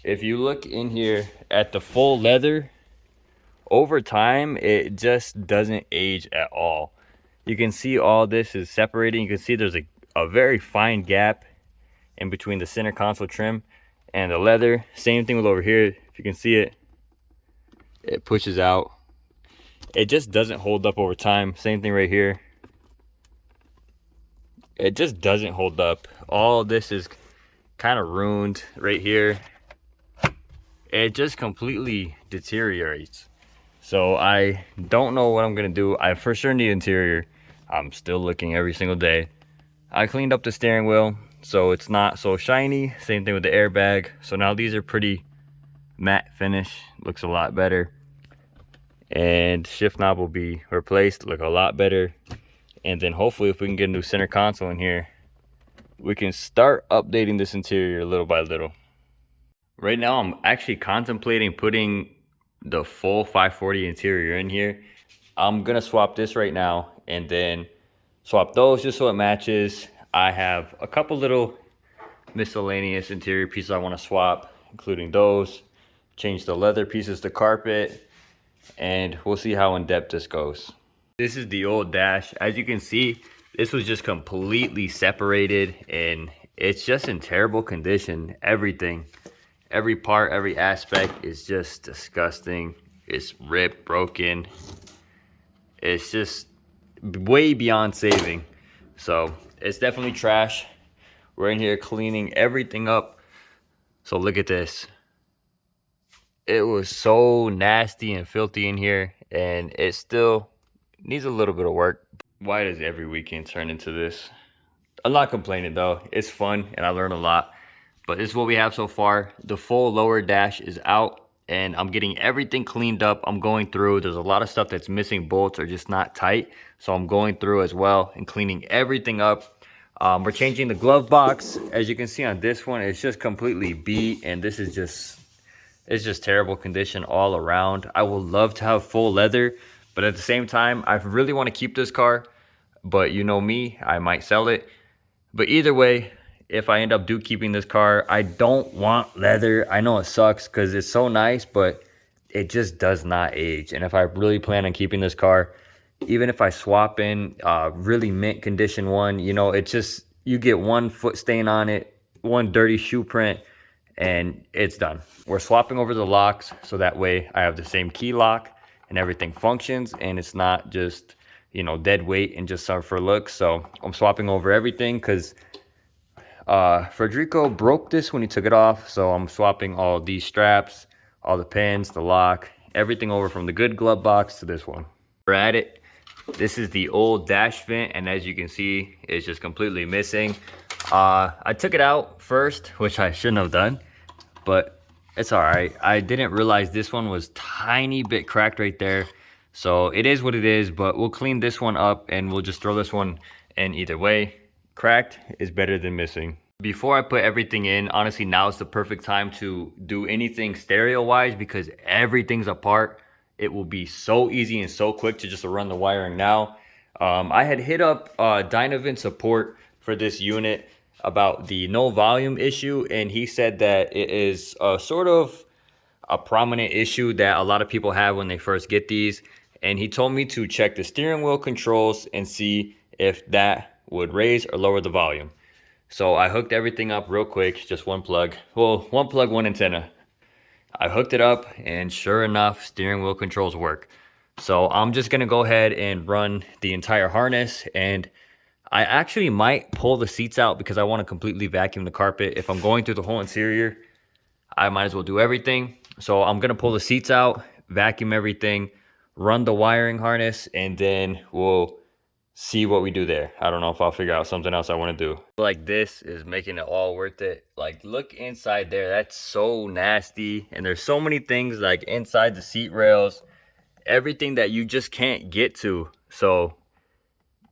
If you look in here at the full leather, over time, it just doesn't age at all. You can see all this is separating. You can see there's a very fine gap in between the center console trim and the leather. Same thing with over here. If you can see it, it pushes out. It just doesn't hold up over time. Same thing right here. It just doesn't hold up. All this is kind of ruined right here. It just completely deteriorates. So I don't know what I'm gonna do. I for sure need interior. I'm still looking every single day. I cleaned up the steering wheel, so it's not so shiny. Same thing with the airbag. So now these are pretty matte finish. Looks a lot better. And shift knob will be replaced, look a lot better. And then hopefully if we can get a new center console in here, we can start updating this interior little by little. Right now I'm actually contemplating putting the full 540 interior in here. I'm gonna swap this right now and then swap those just so it matches. I have a couple little miscellaneous interior pieces I want to swap, including those, change the leather pieces to carpet, and we'll see how in depth this goes. This is the old dash. As you can see, this was just completely separated and it's just in terrible condition. Everything, every part, every aspect is just disgusting. It's ripped, broken. It's just way beyond saving. So it's definitely trash. We're in here cleaning everything up. So look at this. It was so nasty and filthy in here, and it still needs a little bit of work. Why does every weekend turn into this? I'm not complaining though. It's fun and I learned a lot. But this is what we have so far. The full lower dash is out and I'm getting everything cleaned up. I'm going through. There's a lot of stuff that's missing bolts or just not tight. So I'm going through as well and cleaning everything up. We're changing the glove box. As you can see on this one, it's just completely beat, and this is just, it's just terrible condition all around. I would love to have full leather, but at the same time, I really want to keep this car. But you know me, I might sell it. But either way, if I end up keeping this car, I don't want leather. I know it sucks because it's so nice, but it just does not age. And if I really plan on keeping this car, even if I swap in really mint condition one, you know, it's just, you get one foot stain on it, one dirty shoe print, and it's done. We're swapping over the locks so that way I have the same key lock and everything functions and it's not just, you know, dead weight and just for looks. So I'm swapping over everything because Federico broke this when he took it off. So I'm swapping all these straps, all the pins, the lock, everything over from the good glove box to this one. We're at it. This is the old dash vent, and as you can see, it's just completely missing. I took it out first, which I shouldn't have done, but it's all right. I didn't realize this one was tiny bit cracked right there. So it is what it is, but we'll clean this one up and we'll just throw this one in either way. Cracked is better than missing. Before I put everything in, honestly, now is the perfect time to do anything stereo-wise because everything's apart. It will be so easy and so quick to just run the wiring now. I had hit up Dynovin support for this unit about the no volume issue, and he said that it is sort of a prominent issue that a lot of people have when they first get these. And he told me to check the steering wheel controls and see if that would raise or lower the volume. So I hooked everything up real quick, just one plug. Well, one plug, one antenna. I hooked it up and sure enough, steering wheel controls work. So I'm just gonna go ahead and run the entire harness, and I actually might pull the seats out because I want to completely vacuum the carpet. If I'm going through the whole interior, I might as well do everything. So I'm gonna pull the seats out, vacuum everything, run the wiring harness, and then we'll see what we do there. I don't know if I'll figure out something else I want to do. Like, this is making it all worth it. Like, look inside there. That's so nasty. And there's so many things like inside the seat rails, everything that you just can't get to. So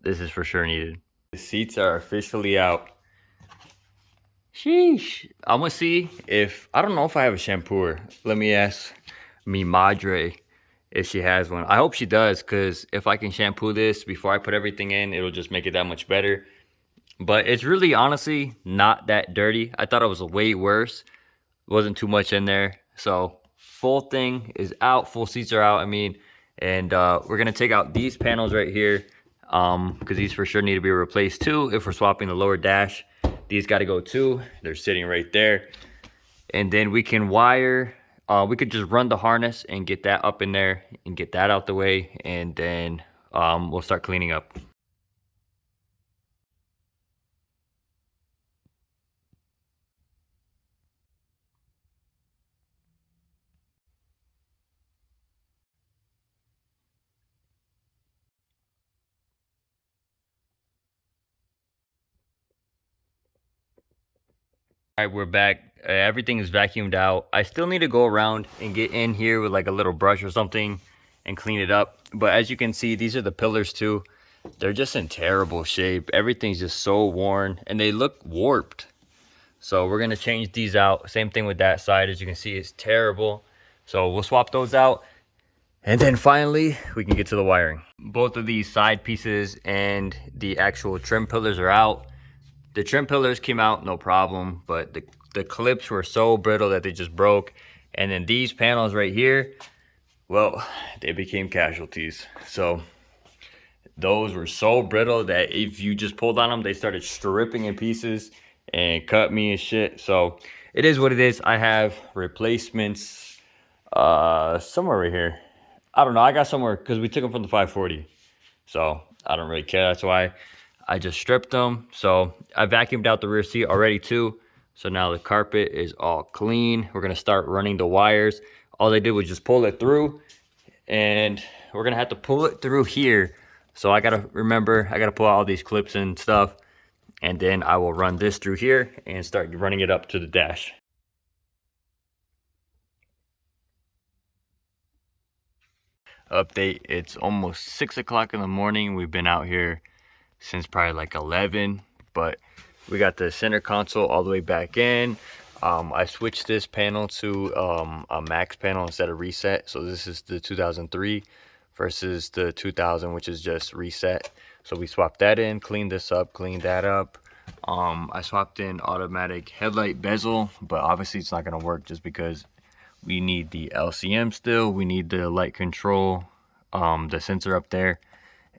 this is for sure needed. The seats are officially out. Sheesh. I'm gonna see if, I don't know if I have a shampooer. Let me ask mi madre if she has one. I hope she does, because if I can shampoo this before I put everything in, it'll just make it that much better. But it's really honestly not that dirty. I thought it was way worse. Wasn't too much in there. So full thing is out, full seats are out, I mean. And we're gonna take out these panels right here, because these for sure need to be replaced too. If we're swapping the lower dash, these got to go too. They're sitting right there. And then we can wire, we could just run the harness and get that up in there and get that out the way, and then we'll start cleaning up. All right, we're back. Everything is vacuumed out. I still need to go around and get in here with like a little brush or something and clean it up. But as you can see, these are the pillars too. They're just in terrible shape. Everything's just so worn and they look warped. So we're gonna change these out. Same thing with that side. As you can see, it's terrible. So we'll swap those out. And then finally, we can get to the wiring. Both of these side pieces and the actual trim pillars are out. The trim pillars came out no problem, but the clips were so brittle that they just broke. And then these panels right here, well, they became casualties. So those were so brittle that if you just pulled on them, they started stripping in pieces and cut me and shit. So it is what it is. I have replacements somewhere right here. I don't know. I got somewhere because we took them from the 540. So I don't really care. That's why I just stripped them. So I vacuumed out the rear seat already too. So now the carpet is all clean. We're gonna start running the wires. All they did was just pull it through, and we're gonna have to pull it through here. So I gotta remember, I gotta pull out all these clips and stuff, and then I will run this through here and start running it up to the dash. Update, it's almost 6 o'clock in the morning. We've been out here since probably like 11, but we got the center console all the way back in. I switched this panel to a max panel instead of reset. So this is the 2003 versus the 2000, which is just reset. So we swapped that in, cleaned this up, cleaned that up. I swapped in automatic headlight bezel, but obviously it's not gonna work just because we need the LCM still. We need the light control, the sensor up there.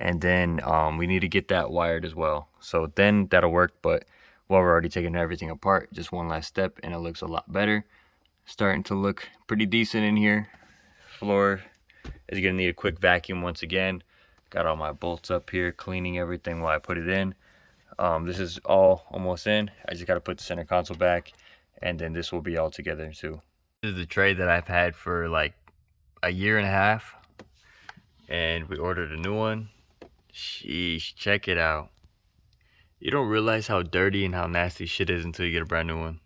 And then we need to get that wired as well. So then that'll work. But while we're already taking everything apart, just one last step and it looks a lot better. Starting to look pretty decent in here. Floor is gonna need a quick vacuum once again. Got all my bolts up here, cleaning everything while I put it in. This is all almost in. I just gotta put the center console back, and then this will be all together too. This is the tray that I've had for like a year and a half, and we ordered a new one. Sheesh, check it out. You don't realize how dirty and how nasty shit is until you get a brand new one.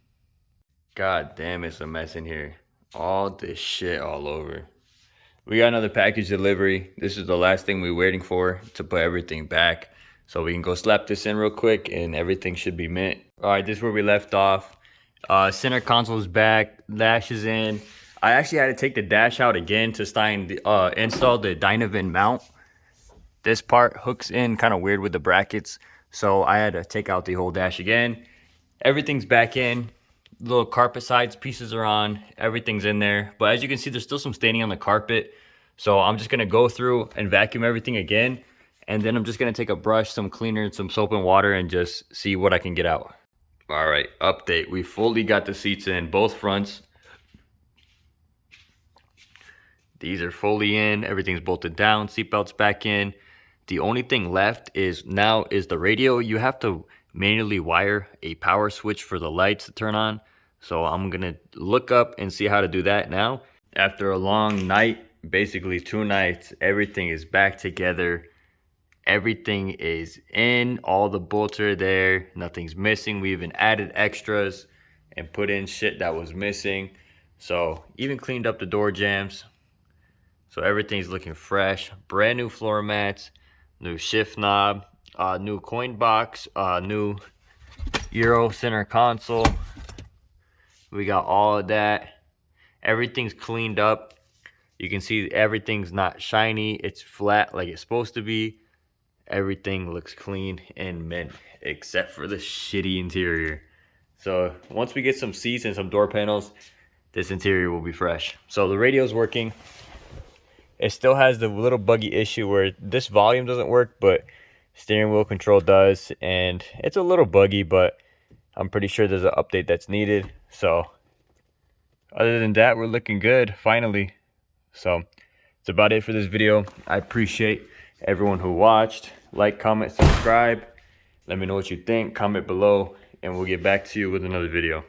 God damn, it's a mess in here. All this shit all over. We got another package delivery. This is the last thing we're waiting for to put everything back. So we can go slap this in real quick and everything should be mint. All right, this is where we left off. Center console is back, dash is in. I actually had to take the dash out again to install the Dynavin mount. This part hooks in kind of weird with the brackets, so I had to take out the whole dash again. Everything's back in. Little carpet sides pieces are on. Everything's in there, but as you can see, there's still some staining on the carpet. So I'm just gonna go through and vacuum everything again, and then I'm just gonna take a brush, some cleaner, and some soap and water, and just see what I can get out. All right, update. We fully got the seats in, both fronts. These are fully in. Everything's bolted down. Seatbelts back in. The only thing left is the radio. You have to manually wire a power switch for the lights to turn on. So I'm gonna look up and see how to do that now. After a long night, basically 2 nights, everything is back together. Everything is in, all the bolts are there, nothing's missing. We even added extras and put in shit that was missing. So even cleaned up the door jambs. So everything's looking fresh. Brand new floor mats, new shift knob, new coin box, new Euro center console. We got all of that. Everything's cleaned up. You can see everything's not shiny. It's flat like it's supposed to be. Everything looks clean and mint except for the shitty interior. So once we get some seats and some door panels, this interior will be fresh. So the radio's working. It still has the little buggy issue where this volume doesn't work, but steering wheel control does, and it's a little buggy, but I'm pretty sure there's an update that's needed. So other than that, we're looking good finally. So that's about it for this video. I appreciate everyone who watched. Like, comment, subscribe. Let me know what you think. Comment below, and we'll get back to you with another video.